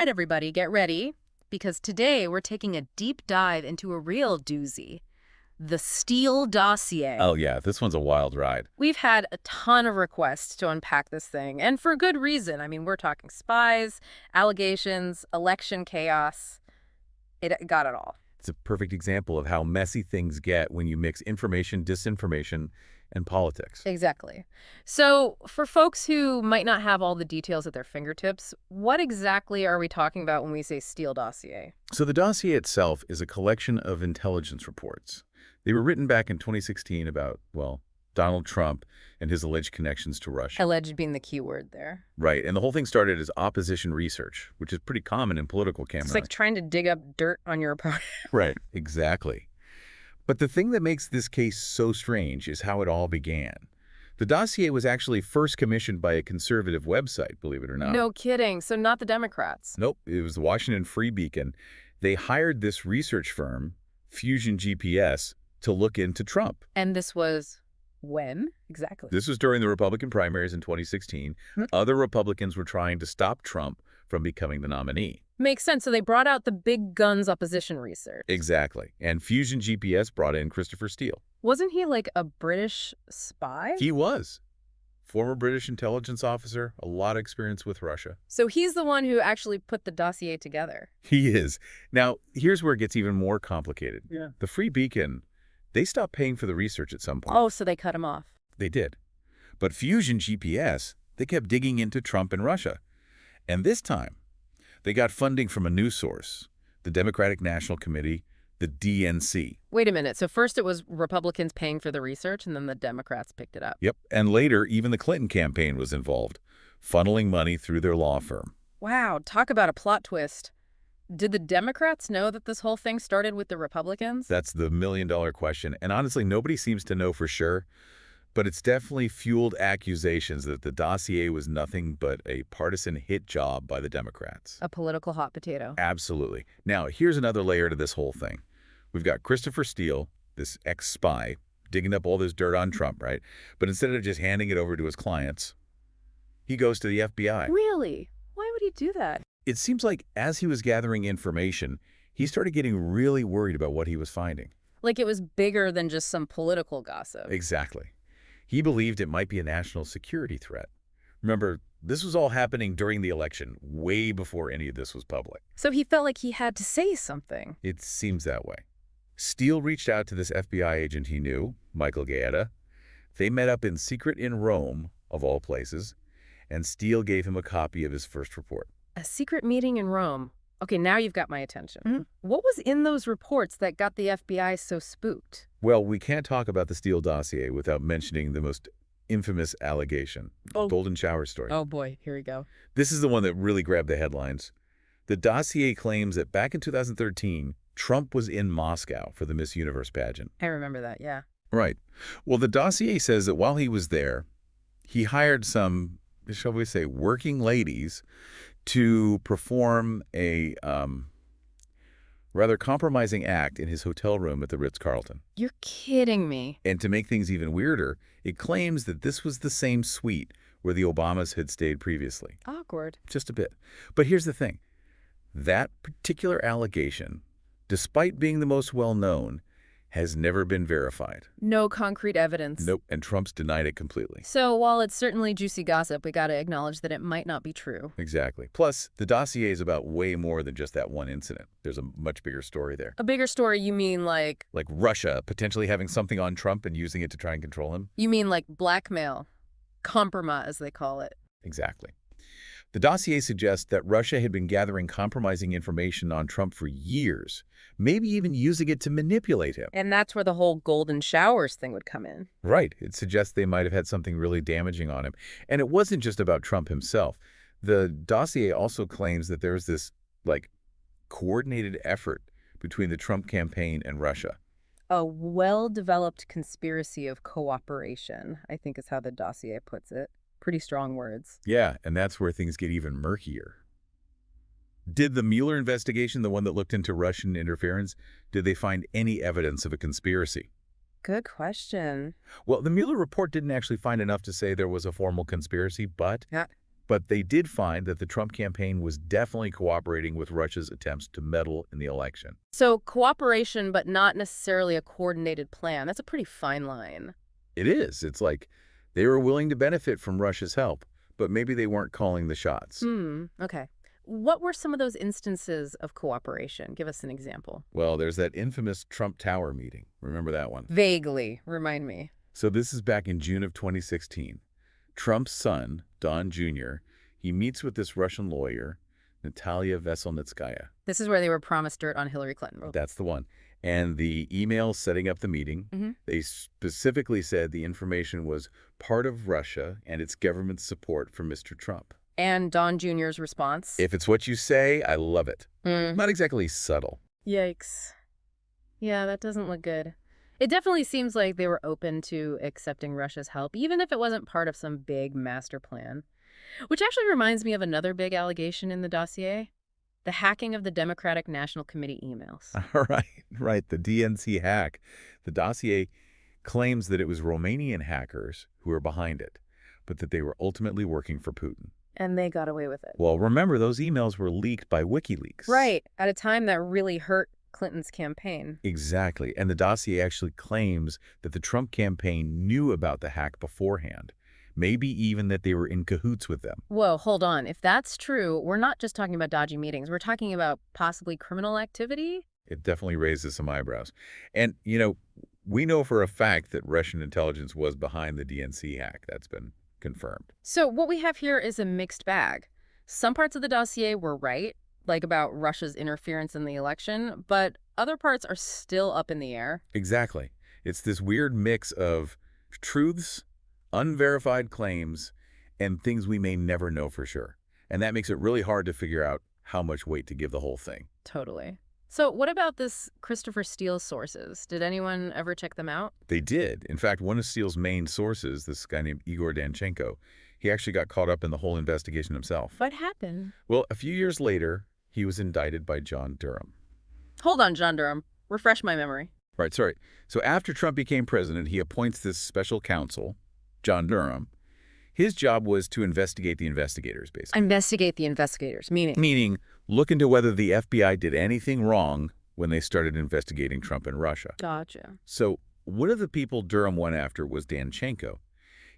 right, everybody, get ready, because today we're taking a deep dive into a real doozy, the Steele Dossier. Oh yeah, this one's a wild ride. We've had a ton of requests to unpack this thing, and for good reason. I mean, we're talking spies, allegations, election chaos. It got it all. It's a perfect example of how messy things get when you mix information, disinformation, and politics. Exactly. So for folks who might not have all the details at their fingertips, what exactly are we talking about when we say Steele Dossier? So the dossier itself is a collection of intelligence reports. They were written back in 2016 about, well, Donald Trump and his alleged connections to Russia. Alleged being the key word there. Right, and the whole thing started as opposition research, which is pretty common in political campaigns. It's like trying to dig up dirt on your opponent. Right, exactly. But the thing that makes this case so strange is how it all began. The dossier was actually first commissioned by a conservative website, believe it or not. No kidding. So not the Democrats. Nope, it was the Washington Free Beacon. They hired this research firm, Fusion GPS, to look into Trump. And this was when exactly? This was during the Republican primaries in 2016. Other Republicans were trying to stop Trump from becoming the nominee. Makes sense. So they brought out the big guns opposition research. Exactly. And Fusion GPS brought in Christopher Steele. Wasn't he like a British spy? He was. Former British intelligence officer, a lot of experience with Russia. So he's the one who actually put the dossier together. He is. Now, here's where it gets even more complicated. Yeah. The Free Beacon, they stopped paying for the research at some point. Oh, so they cut him off. They did. But Fusion GPS, they kept digging into Trump and Russia. And this time, they got funding from a new source, the Democratic National Committee, the DNC. Wait a minute. So first it was Republicans paying for the research, and then the Democrats picked it up. Yep. And later, even the Clinton campaign was involved, funneling money through their law firm. Wow, talk about a plot twist. Did the Democrats know that this whole thing started with the Republicans? That's the million-dollar question. And honestly, nobody seems to know for sure. But it's definitely fueled accusations that the dossier was nothing but a partisan hit job by the Democrats. A political hot potato. Absolutely. Now, here's another layer to this whole thing. We've got Christopher Steele, this ex-spy, digging up all this dirt on Trump, right? But instead of just handing it over to his clients, he goes to the FBI. Really? Why would he do that? It seems like as he was gathering information, he started getting really worried about what he was finding. Like it was bigger than just some political gossip. Exactly. He believed it might be a national security threat. Remember, this was all happening during the election, way before any of this was public. So he felt like he had to say something. It seems that way. Steele reached out to this FBI agent he knew, Michael Gaeta. They met up in secret in Rome, of all places, and Steele gave him a copy of his first report. A secret meeting in Rome. Okay, now you've got my attention. What was in those reports that got the FBI so spooked? Well, we can't talk about the Steele dossier without mentioning the most infamous allegation, the Golden Shower story. Oh boy, here we go. This is the one that really grabbed the headlines. The dossier claims that back in 2013, Trump was in Moscow for the Miss Universe pageant. I remember that, yeah. Right. Well, the dossier says that while he was there, he hired some, shall we say, working ladies to perform a rather compromising act in his hotel room at the Ritz-Carlton. You're kidding me. And to make things even weirder, it claims that this was the same suite where the Obamas had stayed previously. Awkward. Just a bit. But here's the thing. That particular allegation, despite being the most well-known, has never been verified. No concrete evidence. Nope, and Trump's denied it completely. So while it's certainly juicy gossip, we got to acknowledge that it might not be true. Exactly. Plus, the dossier is about way more than just that one incident. There's a much bigger story there. A bigger story, you mean like... Like Russia potentially having something on Trump and using it to try and control him? You mean like blackmail. Compromise, as they call it. Exactly. The dossier suggests that Russia had been gathering compromising information on Trump for years, maybe even using it to manipulate him. And that's where the whole golden showers thing would come in. Right. It suggests they might have had something really damaging on him. And it wasn't just about Trump himself. The dossier also claims that there's this, coordinated effort between the Trump campaign and Russia. A well-developed conspiracy of cooperation, I think is how the dossier puts it. Pretty strong words. Yeah, and that's where things get even murkier. Did the Mueller investigation, the one that looked into Russian interference, did they find any evidence of a conspiracy? Good question. Well, the Mueller report didn't actually find enough to say there was a formal conspiracy, but But they did find that the Trump campaign was definitely cooperating with Russia's attempts to meddle in the election. So cooperation, but not necessarily a coordinated plan. That's a pretty fine line. It is. It's like they were willing to benefit from Russia's help, but maybe they weren't calling the shots. Okay. What were some of those instances of cooperation? Give us an example. Well, there's that infamous Trump Tower meeting. Remember that one? Vaguely. Remind me. So this is back in June of 2016. Trump's son, Don Jr., he meets with this Russian lawyer, Natalia Veselnitskaya. This is where they were promised dirt on Hillary Clinton. That's the one. And the email setting up the meeting, they specifically said the information was part of Russia and its government's support for Mr. Trump. And Don Jr.'s response? If it's what you say, I love it. Not exactly subtle. Yikes. Yeah, that doesn't look good. It definitely seems like they were open to accepting Russia's help, even if it wasn't part of some big master plan. Which actually reminds me of another big allegation in the dossier. The hacking of the Democratic National Committee emails. Right, the DNC hack. The dossier claims that it was Romanian hackers who were behind it, but that they were ultimately working for Putin. And they got away with it. Well, remember, those emails were leaked by WikiLeaks. Right, at a time that really hurt Clinton's campaign. Exactly, and the dossier actually claims that the Trump campaign knew about the hack beforehand, maybe even that they were in cahoots with them. Whoa, hold on. If that's true, we're not just talking about dodgy meetings. We're talking about possibly criminal activity? It definitely raises some eyebrows. And, we know for a fact that Russian intelligence was behind the DNC hack. That's been confirmed. So what we have here is a mixed bag. Some parts of the dossier were right, like about Russia's interference in the election, but other parts are still up in the air. Exactly. It's this weird mix of truths, unverified claims, and things we may never know for sure. And that makes it really hard to figure out how much weight to give the whole thing. Totally. So what about this Christopher Steele sources? Did anyone ever check them out? They did. In fact, one of Steele's main sources, this guy named Igor Danchenko, he actually got caught up in the whole investigation himself. What happened? Well, a few years later, he was indicted by John Durham. Hold on, John Durham. Refresh my memory. Right, sorry. So after Trump became president, he appoints this special counsel, John Durham. His job was to investigate the investigators, basically. Investigate the investigators, meaning? Meaning, look into whether the FBI did anything wrong when they started investigating Trump and Russia. Gotcha. So one of the people Durham went after was Danchenko.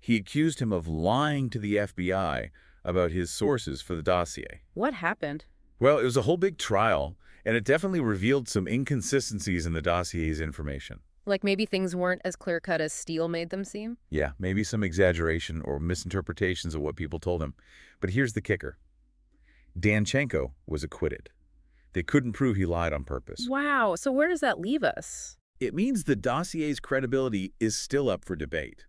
He accused him of lying to the FBI about his sources for the dossier. What happened? Well, it was a whole big trial, and it definitely revealed some inconsistencies in the dossier's information. Like maybe things weren't as clear-cut as Steele made them seem? Yeah, maybe some exaggeration or misinterpretations of what people told him. But here's the kicker. Danchenko was acquitted. They couldn't prove he lied on purpose. Wow, so where does that leave us? It means the dossier's credibility is still up for debate.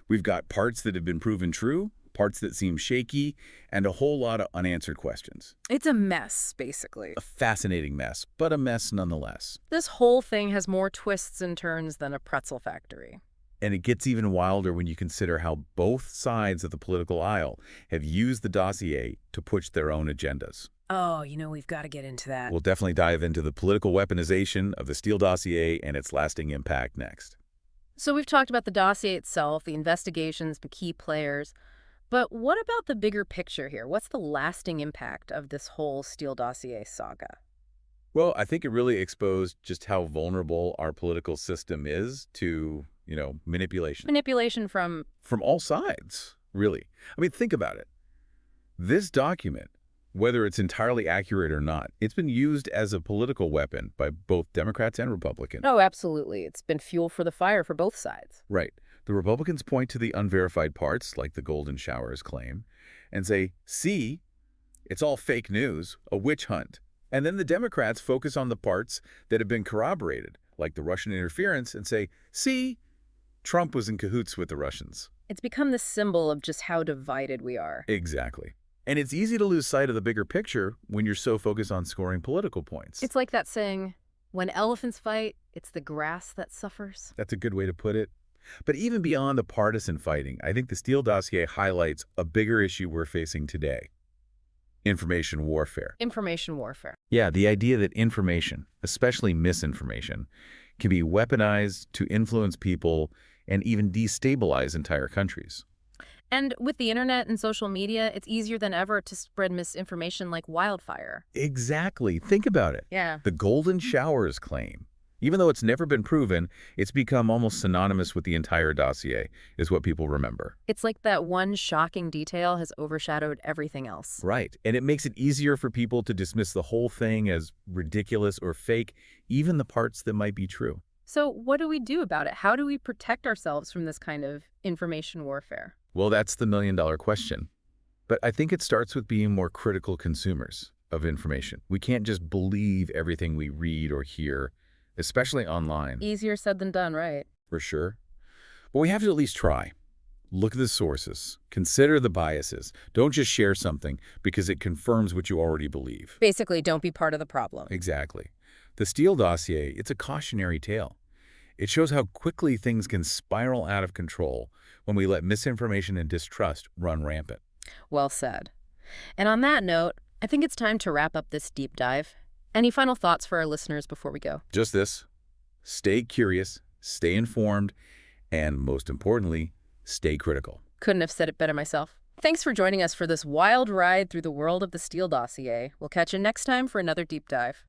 We've got parts that have been proven true, parts that seem shaky, and a whole lot of unanswered questions. It's a mess, basically. A fascinating mess, but a mess nonetheless. This whole thing has more twists and turns than a pretzel factory. And it gets even wilder when you consider how both sides of the political aisle have used the dossier to push their own agendas. Oh, we've got to get into that. We'll definitely dive into the political weaponization of the Steele dossier and its lasting impact next. So we've talked about the dossier itself, the investigations, the key players. But what about the bigger picture here? What's the lasting impact of this whole Steele dossier saga? Well, I think it really exposed just how vulnerable our political system is to, manipulation. Manipulation from all sides, really. I mean, think about it. This document, whether it's entirely accurate or not, it's been used as a political weapon by both Democrats and Republicans. Oh, absolutely. It's been fuel for the fire for both sides. Right. The Republicans point to the unverified parts, like the golden showers claim, and say, see, it's all fake news, a witch hunt. And then the Democrats focus on the parts that have been corroborated, like the Russian interference, and say, see, Trump was in cahoots with the Russians. It's become the symbol of just how divided we are. Exactly. And it's easy to lose sight of the bigger picture when you're so focused on scoring political points. It's like that saying, when elephants fight, it's the grass that suffers. That's a good way to put it. But even beyond the partisan fighting, I think the Steele dossier highlights a bigger issue we're facing today. Information warfare. Information warfare. Yeah, the idea that information, especially misinformation, can be weaponized to influence people and even destabilize entire countries. And with the internet and social media, it's easier than ever to spread misinformation like wildfire. Exactly. Think about it. Yeah. The golden showers claim. Even though it's never been proven, it's become almost synonymous with the entire dossier, is what people remember. It's like that one shocking detail has overshadowed everything else. Right. And it makes it easier for people to dismiss the whole thing as ridiculous or fake, even the parts that might be true. So what do we do about it? How do we protect ourselves from this kind of information warfare? Well, that's the million-dollar question. But I think it starts with being more critical consumers of information. We can't just believe everything we read or hear, especially online. Easier said than done, right? For sure. But we have to at least try. Look at the sources. Consider the biases. Don't just share something because it confirms what you already believe. Basically, don't be part of the problem. Exactly. The Steele Dossier, it's a cautionary tale. It shows how quickly things can spiral out of control when we let misinformation and distrust run rampant. Well said. And on that note, I think it's time to wrap up this deep dive. Any final thoughts for our listeners before we go? Just this. Stay curious, stay informed, and most importantly, stay critical. Couldn't have said it better myself. Thanks for joining us for this wild ride through the world of the Steele Dossier. We'll catch you next time for another deep dive.